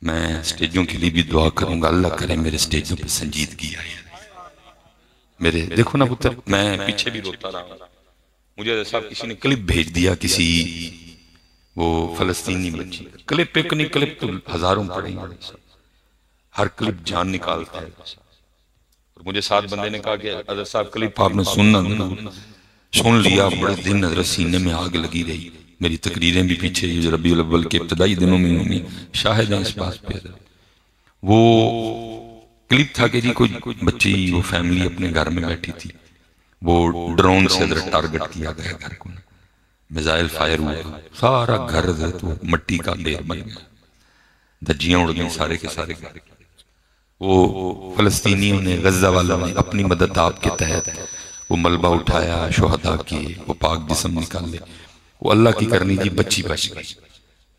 میں سٹیجوں کے لیے بھی دعا کروں گا، اللہ کرے میرے سٹیجوں پہ سنجیدگی آئے۔ میرے دیکھو نا پتر، میں پیچھے بھی روتا رہا ہوں۔ مجھے صاحب کسی نے کلپ بھیج دیا، کسی وہ فلسطینی بچی، کلپ ایک نہیں، کلپ تو ہزاروں پڑے ہیں، ہر کلپ جان نکالتا ہے۔ اور مجھے ساتھ بندے نے کہا کہ حضرت صاحب کلپ آپ نے سننا ضرور۔ سن لیا، بڑے دن حضرت سینے میں آگ لگی رہی۔ میری تقریریں بھی پیچھے ربیع الاول کے ابتدائی دنوں میں ہوئی، شاہد ہیں اس بات پہ۔ وہ کلپ تھا کہ جی کوئی بچی، وہ فیملی اپنے گھر میں بیٹھی تھی، وہ ڈرون سے حضرت ٹارگٹ کیا گیا گھر کو، میزائل فائر ہوا، سارا گھر حضرت وہ مٹی کا ڈھیر بن گیا، دھجیاں اڑ گئیں سارے کے سارے گھر۔ وہ فلسطینیوں نے، غزہ والوں نے اپنی مدد آپ کے تحت وہ ملبہ اٹھایا، شہداء کی وہ پاک جسم نکال لے۔ وہ اللہ کی کرنی جی، بچی بچ گئی۔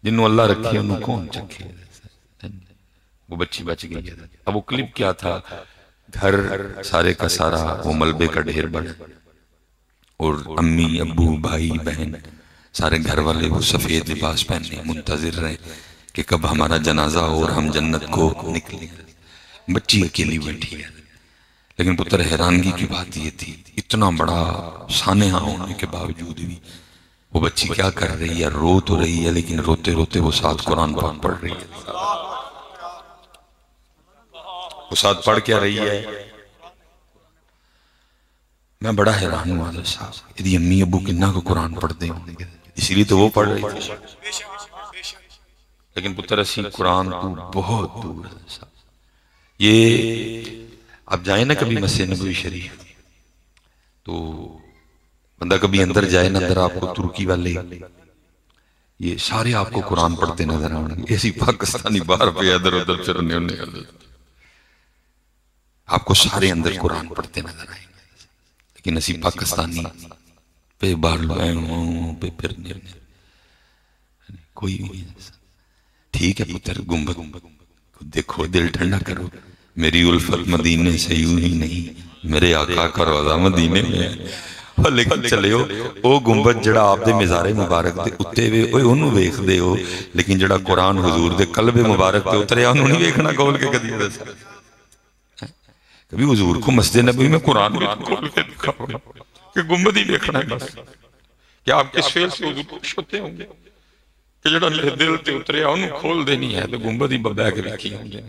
جنہوں اللہ رکھی انہوں کون چکے، وہ بچی بچ گئی۔ اب وہ کلپ کیا تھا، گھر سارے کا سارا وہ ملبے کا ڈھیر بڑھ، اور امی ابو بھائی بہن سارے گھر والے وہ سفید لباس پہنے منتظر رہے کہ کب ہمارا جنازہ ہو اور ہم جنت کو نکلیں۔ بچی اکیلی بیٹھی ہے، لیکن پتر حیرانگی کی بات یہ تھی، اتنا بڑا سانحہ ہونے کے باوجود بھی وہ بچی کیا کر رہی ہے، رو تو رہی ہے، لیکن روتے روتے وہ ساتھ قرآن پاک پڑھ رہی ہے۔ وہ ساتھ پڑھ کیا رہی ہے؟ میں بڑا حیران ہوں حضرت صاحب، یدی امی ابو کنہ کو قرآن پڑھتے ہوں، اسی لیے تو وہ پڑھ رہی تھی، لیکن پتر اسی قرآن کو بہت دور حضرت صاحب۔ یہ آپ جائیں نا کبھی مسجد نبوی شریف، تو بندہ کبھی اندر جائے نا، اندر آپ کو ترکی والے یہ سارے آپ کو قرآن پڑھتے نظر آنے گے، ایسی پاکستانی باہر پہ ادھر ادھر پھرنے ہونے آپ کو سارے اندر قرآن پڑھتے نظر آئیں گے، لیکن اسی پاکستانی پہ باہر لوائیں پہ پھرنے کوئی نہیں۔ ٹھیک ہے پتر، گنبد دیکھو، دل ٹھنڈا کرو، میری الفت مدینے سے یوں ہی نہیں، میرے آقا کا روضہ مدینے میں ہے۔ لیکن چلے ہو او گنبد جڑا آپ دے مزارے مبارک دے اتے وے اوہ انہوں ویکھ دے ہو، لیکن جڑا قرآن حضور دے قلب مبارک دے اترے انہوں نہیں ویکھنا کھول کے کدی دے سکتے۔ کبھی حضور کو مسجد نبوی میں قرآن بھی کھول کے دکھاؤ کہ گنبد ہی ویکھنا ہے بس۔ کیا آپ کس فیل سے حضور خوش ہوتے ہوں گے کہ جڑا میرے دل تے اترے انہوں کھول دینی ہے تو گنبد ہی ببے کے رکھی ہوں گے۔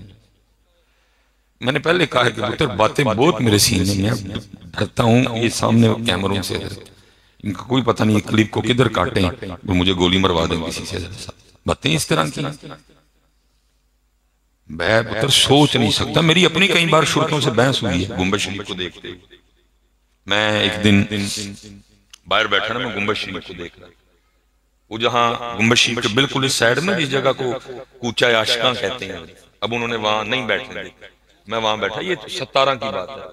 میں نے پہلے کہا ہے کہ پتر باتیں بہت میرے سینے میں ڈرتا ہوں، یہ سامنے کیمروں سے ان کا کوئی پتہ نہیں یہ کلپ کو کدھر کاٹیں، وہ مجھے گولی مروا دیں کسی سے۔ باتیں اس طرح کی میں پتر سوچ نہیں سکتا، میری اپنی کئی بار شرطوں سے بحث ہوئی ہے گنبد شریف کو دیکھتے۔ میں ایک دن باہر بیٹھا نا، میں گنبد شریف کو دیکھ رہا، وہ جہاں گنبد شریف کے بالکل اس سائیڈ میں جس جگہ کو کوچہ عاشقاں کہتے ہیں، اب انہوں نے وہاں نہیں بیٹھنے دی، میں وہاں بیٹھا، یہ 17 کی بات ہے،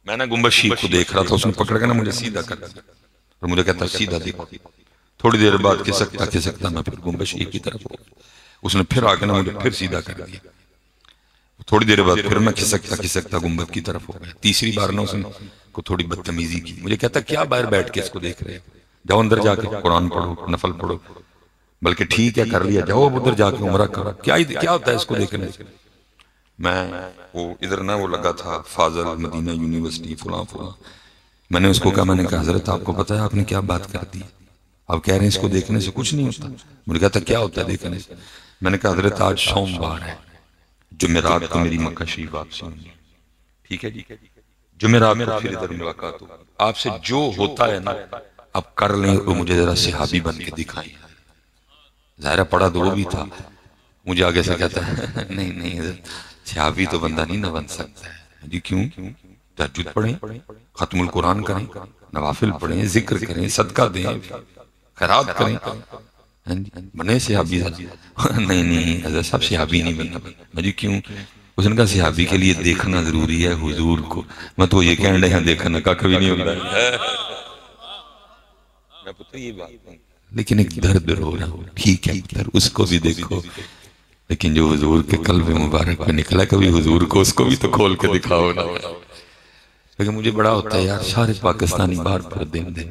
میں نے گنبد شریف کو دیکھ رہا تھا، اس نے پکڑ کے نا مجھے سیدھا کر دیا اور مجھے کہتا سیدھا دیکھو۔ تھوڑی دیر بعد کھسکتا میں پھر گنبد شریف کی طرف ہو، اس نے پھر آکے نا مجھے پھر سیدھا کر دیا۔ تھوڑی دیر بعد پھر میں کھسکتا گنبد کی طرف ہو گیا۔ تیسری بار نا اس نے کو تھوڑی بدتمیزی کی، مجھے کہتا کیا باہر بیٹھ کے اس کو دیکھ رہے، جاؤ اندر جا کے قرآن پڑھو، نفل پڑھو، بلکہ ٹھیک ہے کر لیا، جاؤ اب ادھر جا کے عمرہ کرو، کیا ہوتا ہے اس کو دیکھنے سے۔ میں وہ ادھر نہ وہ لگا تھا فاضل مدینہ یونیورسٹی فلاں فلاں، میں نے اس کو کہا، میں نے کہا حضرت آپ کو پتہ ہے آپ نے کیا بات کر دی، آپ کہہ رہے ہیں اس کو دیکھنے سے کچھ نہیں ہوتا۔ مجھے کہتا کیا ہوتا ہے دیکھنے سے؟ میں نے کہا حضرت آج سوموار ہے، جمعرات کو میری مکہ شریف واپسی ہوگی، ٹھیک ہے جی، جمعرات کو پھر ادھر ملاقات ہو، آپ سے جو ہوتا ہے نا اب کر لیں، وہ مجھے ذرا صحابی بن کے دکھائیں۔ ظاہرہ پڑا تو وہ بھی تھا، مجھے آگے سے کہتا ہے نہیں نہیں حضرت صحابی تو بندہ نہیں نہ بن سکتا ہے جی۔ کیوں؟ تہجد پڑھیں، ختم القرآن کریں، نوافل پڑھیں، ذکر کریں، صدقہ دیں، خیرات کریں، بنے صحابی۔ نہیں نہیں حضرت صاحب صحابی نہیں بننا جی۔ کیوں؟ اس نے کہا صحابی کے لیے دیکھنا ضروری ہے حضور کو، میں تو یہ کہنے ہیں دیکھنا کا کبھی نہیں ہوتا ہے، میں پتہ یہ بات نہیں، لیکن ایک درد رو رہا ہوں، ٹھیک ہے پتر اس کو بھی دیکھو، لیکن جو حضور کے قلب مبارک میں نکلا کبھی حضور کو اس کو بھی تو کھول کے دکھاؤ نا۔ لیکن مجھے بڑا ہوتا ہے یار، سارے پاکستانی باہر پردے میں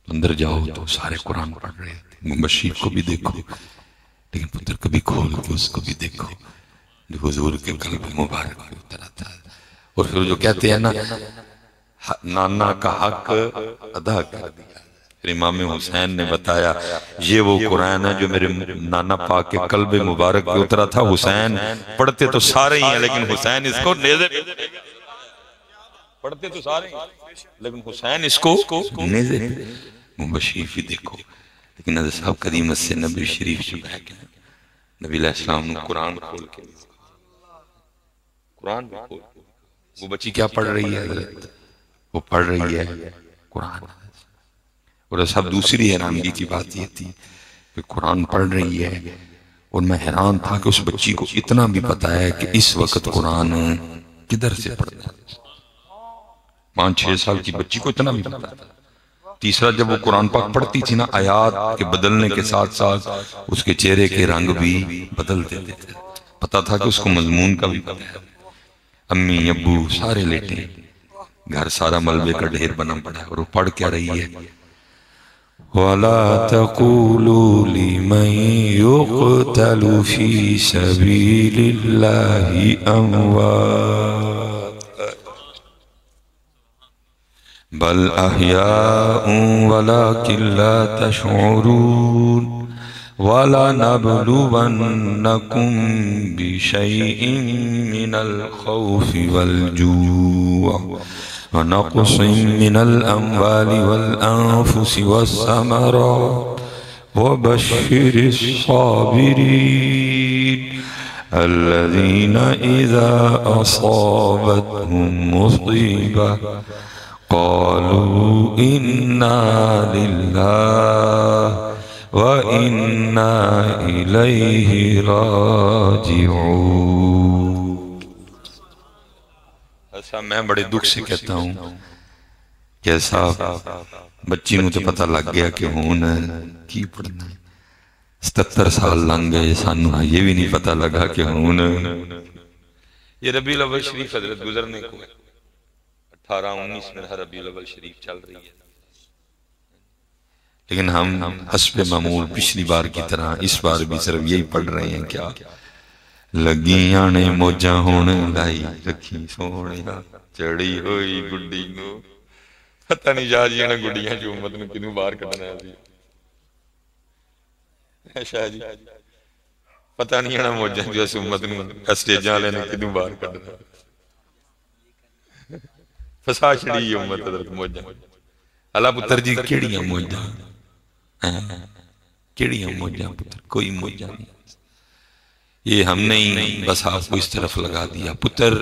اندر جاؤ تو سارے قرآن پڑھ رہے تھے، گنبد شریف کو بھی دیکھو، لیکن پتر کبھی کھول کے اس کو بھی دیکھو جو حضور کے قلب مبارک میں اترا تھا. اور پھر جو کہتے ہیں نا نانا کا حق ادا کر دیا. پھر امام حسین نے بتایا یہ وہ قرآن ہے جو میرے نانا پاک کے قلب مبارک میں اترا تھا. حسین پڑھتے تو سارے ہی ہیں لیکن حسین اس کو نیزے پہ پڑھتے تو سارے ہیں لیکن حسین اس کو نیزے پہ. مبشر بھی دیکھو. لیکن حضرت صاحب قدیمت سے نبی شریف جو ہے کہ نبی علیہ السلام نے قرآن کھول کے قرآن کھول کے وہ بچی کیا پڑھ رہی ہے حضرت؟ وہ پڑھ رہی ہے قرآن. اور صاحب دوسری حیرانگی کی بات یہ تھی کہ قرآن پڑھ رہی ہے اور میں حیران تھا کہ اس بچی کو اتنا بھی پتا ہے کہ اس وقت قرآن کدھر سے پڑھنا ہے. 5-6 سال کی بچی کو اتنا بھی پتا تھا. تیسرا جب وہ قرآن پاک پڑھتی تھی نا آیات کے بدلنے کے ساتھ ساتھ اس کے چہرے کے رنگ بھی بدل دیتے تھے. پتا تھا کہ اس کو مضمون کا بھی پتا ہے. امی ابو سارے لیٹے گھر سارا ملبے کا ڈھیر بنا پڑا ہے اور وہ پڑھ کیا رہی ہے وَلَا تَقُولُوا لِمَنْ يُقْتَلُ فِي سَبِيلِ اللَّهِ أَمْوَاتٌ بَلْ أَحْيَاءٌ وَلَكِنْ لَا تَشْعُرُونَ وَلَنَبْلُوَنَّكُمْ بِشَيْءٍ مِّنَ الْخَوْفِ وَالْجُوعِ وَنَقْصٍ مِّنَ الْأَمْوَالِ وَالْأَنفُسِ وَالثَّمَرَاتِ وَبَشِّرِ الصَّابِرِينَ الَّذِينَ إِذَا أَصَابَتْهُمْ مُصِيبَةٌ قَالُوا إِنَّا لِلَّهِ وَإِنَّا إِلَيْهِ رَاجِعُونَ. ایسا میں بڑے دکھ سے کہتا ہوں کہ ایسا بچی نو تو پتہ لگ گیا کہ ہون کی پڑھنا ہے. 77 سال لنگ گئے سانو یہ بھی نہیں پتہ لگا کہ ہون یہ ربیع الاول شریف حضرت گزرنے کو 18-19 میں ربیع الاول شریف چل رہی ہے. لیکن ہم حسب معمول پچھلی بار کی طرح اس بار بھی صرف یہی پڑھ رہے ہیں کیا لگیاں نے موجاں ہونے لائی رکھی سونے چڑی ہوئی گڈی نو. پتہ نہیں جا جی نے گڈیاں جو امت نے کنوں باہر کٹنا ہے شاہ جی پتہ نہیں ہے موجاں جو اس امت نے اسٹیجاں والے نے کنوں باہر کٹنا فسا چھڑی یہ امت حضرت موجاں. اللہ پتر جی کیڑیاں موجاں کیڑیاں موجاں پتر کوئی موجاں نہیں. یہ ہم نے ہی بس آپ کو اس طرف لگا دیا. پتر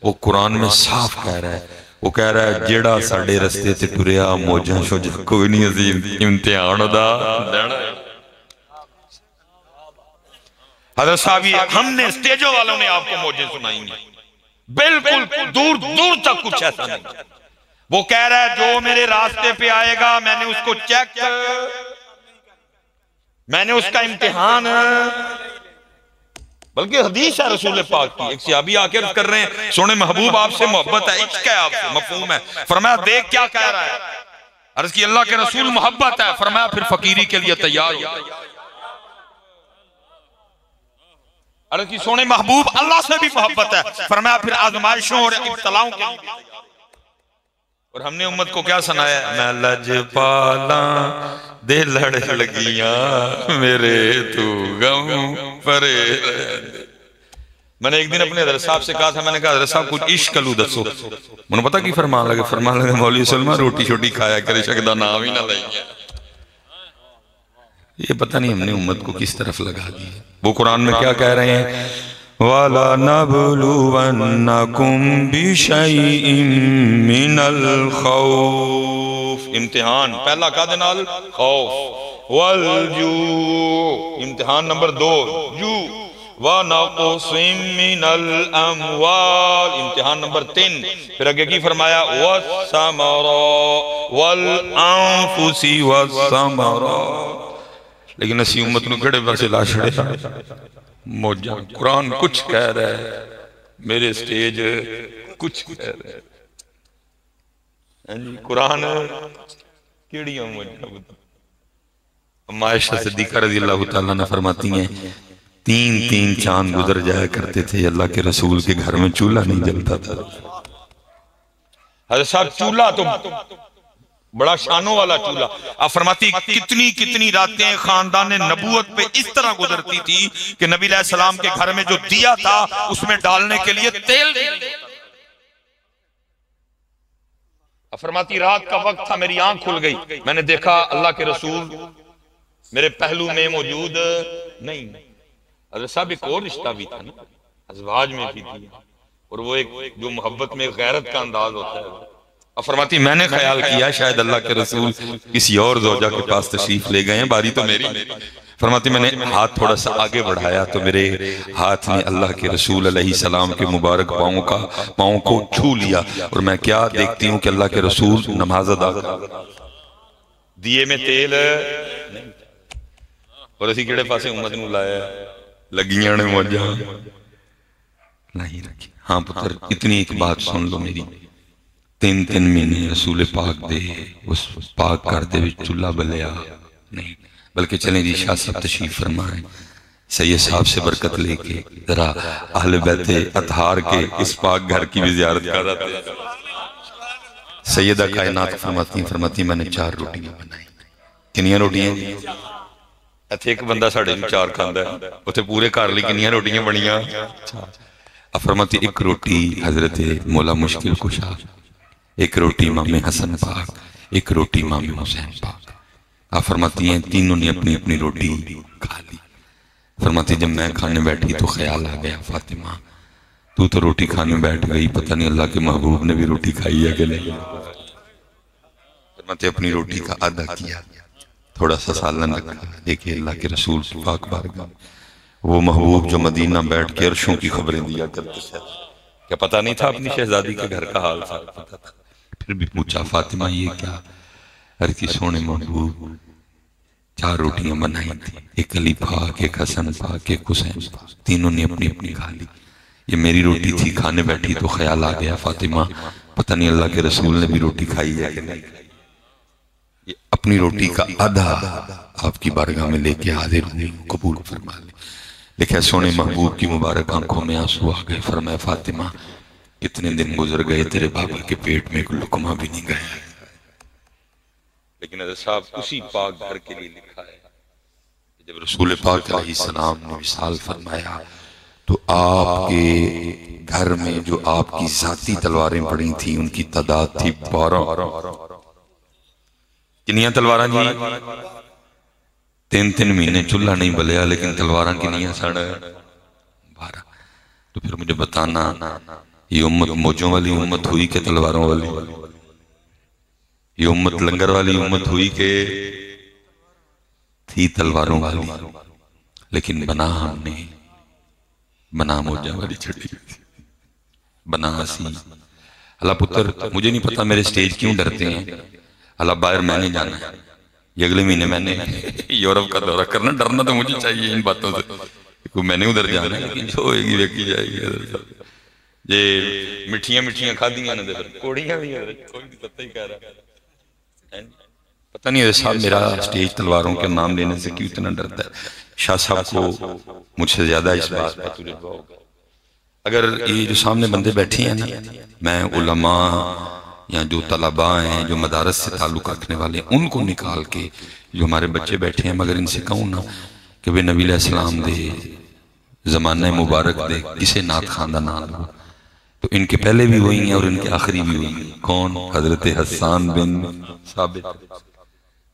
وہ قرآن میں صاف کہہ رہا ہے وہ کہہ رہا ہے جیڑا ساڑھے رستے تے ٹریا موجاں شوجاں کوئی نہیں عظیم امتحان دا دینا. حضرت صاحب ہم نے اسٹیجوں والوں نے آپ کو موجیں سنائیں گے بالکل دور دور تک کچھ ایسا نہیں. وہ کہہ رہا ہے جو میرے راستے پہ آئے گا میں نے اس کو چیک میں نے اس کا امتحان بلکہ حدیث ہے رسول پاک کی. ایک صحابی آ کے عرض کر رہے ہیں سونے محبوب آپ سے محبت ہے عشق ہے آپ سے مفہوم ہے. فرمایا دیکھ کیا کہہ رہا ہے. عرض کی اللہ کے رسول محبت ہے. فرمایا پھر فقیری کے لیے تیار ہو. عرض کی سونے محبوب اللہ سے بھی محبت ہے. فرمایا پھر آزمائشوں اور ابتلاؤں کے لیے. اور ہم نے امت کو کیا سنایا میں لج پالاں دے لڑ لگیاں میرے تو غم پرے. میں نے ایک دن اپنے حضرت صاحب سے کہا تھا میں نے کہا حضرت صاحب کچھ عشق لو دسو. میں نے پتا کی فرمان لگے مولوی سلمہ روٹی شوٹی کھایا کرے شکدہ نام ہی نہ لیں گے. یہ پتہ نہیں ہم نے امت کو کس طرف لگا دی. وہ قرآن میں کیا کہہ رہے ہیں وَلَنَبْلُوَنَّكُمْ بِشَيْءٍ مِّنَ الْخَوْفِ امتحان پہلا کا دنال خوف وَالْجُوعِ امتحان نمبر 2 جو وَنَقْصٍ مِّنَ الْأَمْوَالِ امتحان نمبر 3 پھر آگے کی فرمایا وَالثَّمَرَاتِ وَالْأَنفُسِ وَالثَّمَرَاتِ. لیکن اسی امت نو گڑے باسے لا چھڑے موجہ قرآن کچھ کہہ رہا ہے میرے سٹیج کچھ کہہ رہا ہے. قرآن کیڑیاں موجہ اما عائشہ صدیقہ رضی اللہ تعالیٰ نے فرماتی ہیں 3 چاند گزر جایا کرتے تھے اللہ کے رسول کے گھر میں چولہا نہیں جلتا تھا. حضرت صاحب چولہا تو بڑا شانوں والا چولہا. آپ فرماتی کتنی راتیں خاندان نبوت پہ اس طرح گزرتی تھی کہ نبی علیہ السلام کے گھر میں جو دیا تھا اس میں ڈالنے کے لیے تیل نہیں ہوتا. آپ فرماتی رات کا وقت تھا میری آنکھ کھل گئی میں نے دیکھا اللہ کے رسول میرے پہلو میں موجود نہیں. حضرت صاحب ایک اور رشتہ بھی تھا نا ازواج میں بھی تھی اور وہ ایک جو محبت میں غیرت کا انداز ہوتا ہے. اب فرماتی میں نے خیال کیا شاید اللہ کے رسول کسی اور زوجہ کے پاس تشریف لے گئے ہیں باری تو میری. فرماتی میں نے ہاتھ تھوڑا سا آگے بڑھایا تو میرے ہاتھ نے اللہ کے رسول علیہ السلام کے مبارک پاؤں کو چھو لیا اور میں کیا دیکھتی ہوں کہ اللہ کے رسول نماز ادا کر دیے میں تیل اور اسی کیڑے پاسے امت نو لایا لگیاں نے موجہ نہیں رکھی. ہاں پتر اتنی ایک بات سن لو میری 3 مہینے رسول پاک دے اس پاک کر دے چولہا بلیا نہیں بلکہ چلیں جی شاہ صاحب تشریف فرمائیں سید صاحب سے برکت لے کے ذرا اہل بیت اطہار کے اس پاک گھر کی بھی زیارت کر رہا تھا. سیدہ کائنات فرماتی میں نے 4 روٹیاں بنائی. کنیاں روٹیاں ایتھے ایک بندہ ساڑھے 4 کھاندا ہے اتھے پورے گھر لئی کنیاں روٹیاں بنیاں. فرماتی ایک روٹی حضرت مولا مشکل کشا ایک روٹی امام حسن پاک ایک روٹی امام حسین پاک. آپ فرماتی ہیں تینوں نے اپنی اپنی روٹی کھا لی. فرماتی جب میں کھانے بیٹھی تو خیال آ گیا فاطمہ تو روٹی کھانے بیٹھ گئی پتہ نہیں اللہ کے محبوب نے بھی روٹی کھائی ہے کہ نہیں. فرماتی اپنی روٹی کا آدھا کیا تھوڑا سا سالن رکھا دیکھیں اللہ کے رسول پاک بارگاہ وہ محبوب جو مدینہ بیٹھ کے عرشوں کی خبریں دیا کرتے تھے کیا پتہ نہیں تھا اپنی شہزادی کے گھر کا حال تھا پتہ تھا. پھر بھی پوچھا فاطمہ یہ کیا ہر کی سونے محبوب 4 روٹیاں بنائی تھی ایک علی پاک ایک حسن پاک ایک حسین پاک تینوں نے اپنی اپنی کھا لی. یہ میری روٹی تھی کھانے بیٹھی تو خیال آ گیا فاطمہ پتہ نہیں اللہ کے رسول نے بھی روٹی کھائی ہے کہ نہیں. یہ اپنی روٹی کا آدھا آپ کی بارگاہ میں لے کے حاضر ہوئی قبول فرما لے. لیکن سونے محبوب کی مبارک آنکھوں میں آنسو آ گئے. فرمایا فاطمہ کتنے دن گزر گئے تیرے بابا کے پیٹ میں کوئی لقمہ بھی نہیں گیا. لیکن حضرت صاحب اسی پاک گھر کے لیے لکھا ہے جب رسول پاک علیہ السلام نے وصال فرمایا تو آپ کے گھر میں جو آپ کی ذاتی تلواریں پڑی تھیں ان کی تعداد تھی 12. کنیاں تلواراں جی 3 مہینے چولہا نہیں بلیا لیکن تلواراں کنیاں سن 12. تو پھر مجھے بتانا یہ امت موجوں والی امت ہوئی کہ تلواروں والی یہ امت لنگر والی امت ہوئی کہ تھی تلواروں والی لیکن بنا ہم نے بنا موجہ والی چھڑی بنا ہسی. اللہ پتر مجھے نہیں پتا میرے سٹیج کیوں ڈرتے ہیں. اللہ باہر میں نے جانا ہے یہ اگلے مہینے میں نے یورپ کا دورہ کرنا ڈرنا تو مجھے چاہیے ان باتوں سے میں نے ادھر جانا ہے لیکن جو ہوئے گی ویکھی جائے گی. یہ مٹھیاں کھا دیاں نے کوڑیاں بھی کوئی بھی پتہ ہی کہہ رہا پتہ نہیں صاحب میرا سٹیج تلواروں کے نام لینے سے کیوں اتنا ڈرتا ہے. شاہ صاحب کو مجھ سے زیادہ اس بات پر تجربہ ہوگا. اگر یہ جو سامنے بندے بیٹھے ہیں نا میں علماء یا جو طلباء ہیں جو مدارس سے تعلق رکھنے والے ہیں ان کو نکال کے جو ہمارے بچے بیٹھے ہیں مگر ان سے کہوں نا کہ وہ نبی علیہ السلام دے زمانہ مبارک دے کسے نعت خواندہ نام لو تو ان کے پہلے بھی ہوئی ہیں اور ان کے آخری بھی ہوئی ہیں. کون؟ حضرت حسان بن ثابت.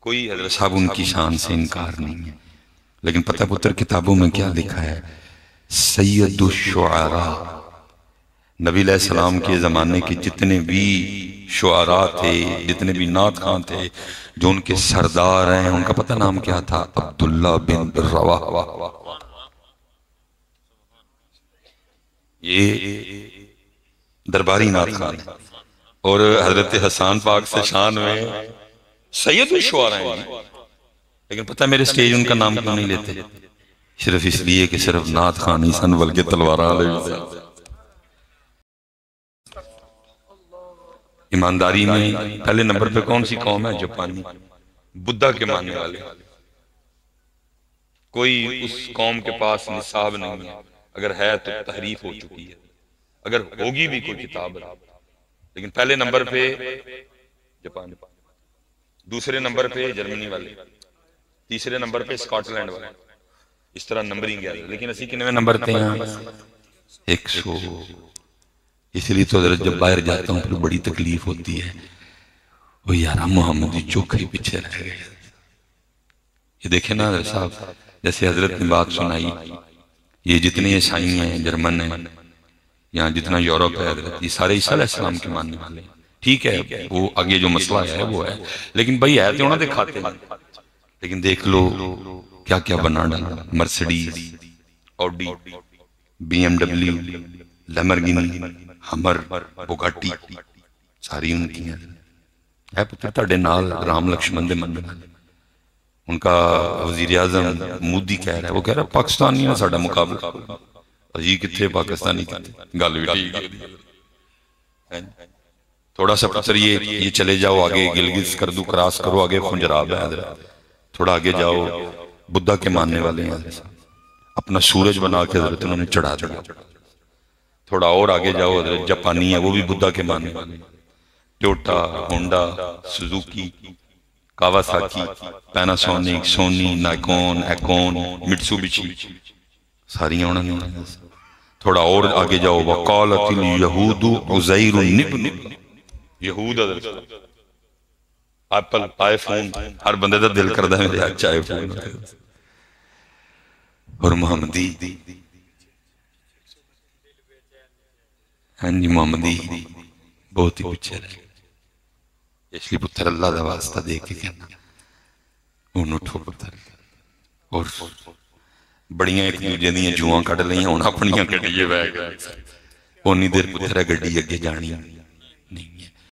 کوئی حضرت صاحب ان کی شان سے انکار نہیں ہے لیکن پتہ پتر کتابوں میں کیا لکھا ہے سید الشعراء نبی علیہ السلام کے زمانے کے جتنے بھی شعراء تھے جتنے بھی نعت خواں تھے جو ان کے سردار ہیں ان کا پتہ نام کیا تھا عبداللہ بن رواحہ. یہ درباری نعت خان ہے اور حضرت حسان پاک سے شان میں سید الشعراء ہیں لیکن پتہ میرے سٹیج ان کا نام کیوں نہیں لیتے صرف اس لیے کہ صرف نعت خان ہی سن بلکہ تلواراں لے. ایمانداری میں پہلے نمبر پہ کون سی قوم ہے؟ جاپانی بدھا کے ماننے والے. کوئی اس قوم کے پاس نصاب نہیں ہے، اگر ہے تو تحریف ہو چکی ہے، اگر ہوگی بھی کوئی کتاب ہے۔ لیکن پہلے نمبر پہ جاپان، دوسرے نمبر پہ جرمنی والے، تیسرے نمبر پہ اسکاٹ لینڈ والے، اس طرح نمبرنگ ہے۔ لیکن اسی کنویں نمبر تے ہیں 100۔ اس لیے تو حضرت جب باہر جاتا ہوں پھر بڑی تکلیف ہوتی ہے، وہ یارہ محمدی چوکھے پیچھے رہ گئے۔ یہ دیکھیں نا حضرت صاحب، جیسے حضرت نے بات سنائی، یہ جتنے عیسائی ہیں، جرمن ہیں، یہاں جتنا یورپ ہے حضرت، یہ سارے عیسیٰ علیہ السلام کے ماننے والے ہیں۔ ٹھیک ہے وہ آگے جو مسئلہ ہے وہ ہے، لیکن بھائی ہے تو انہوں نے دکھاتے ہیں۔ لیکن دیکھ لو کیا کیا بنا ڈالا، Mercedes, Audi, B M W, Lamborghini, Hummer, Bugatti, ساری ان کی ہیں۔ ہے پتر تاڑے نال رام لکشمن دے مننے والے، ان کا وزیر اعظم مودی کہہ رہا ہے، وہ کہہ رہا ہے پاکستانی نے ساڑھا مقابلہ، جی کتھے پاکستانی کتھے، گل بھی ٹھیک ہے۔ تھوڑا سا پتر یہ چلے جاؤ آگے، گلگت کردو کراس کرو آگے، خنجراب ہے حضرت، تھوڑا آگے جاؤ بدھا کے ماننے والے ہیں حضرت، اپنا سورج بنا کے حضرت انہوں نے چڑھا دیا۔ تھوڑا اور آگے جاؤ حضرت جاپانی ہے، وہ بھی بدھا کے ماننے والے، ٹوٹا، ہونڈا، سوزوکی، کاواساکی، پیناسونک، سونی، نائکون، ایکون، مٹسوبشی، ساری انہوں نے۔ تھوڑا اور آگے جاؤ، وقالت الیہود عزیر ابن اللہ، یہود حضرت ایپل، آئی فون، ہر بندے دا دل کردہ ہے میرے اچھا آئی فون، اور محمدی، ہاں جی محمدی بہت ہی پچھے رہے، اس لیے پتر اللہ دا واسطہ دے کے کہنا انہوں ٹھو پتر، اور بڑیاں ایک دوجہ دیاں جوان کٹ لئیاں، انہاں اپنیاں کٹیے بے گئے، اونی دیر پتر ہے گڑی اگے جانی۔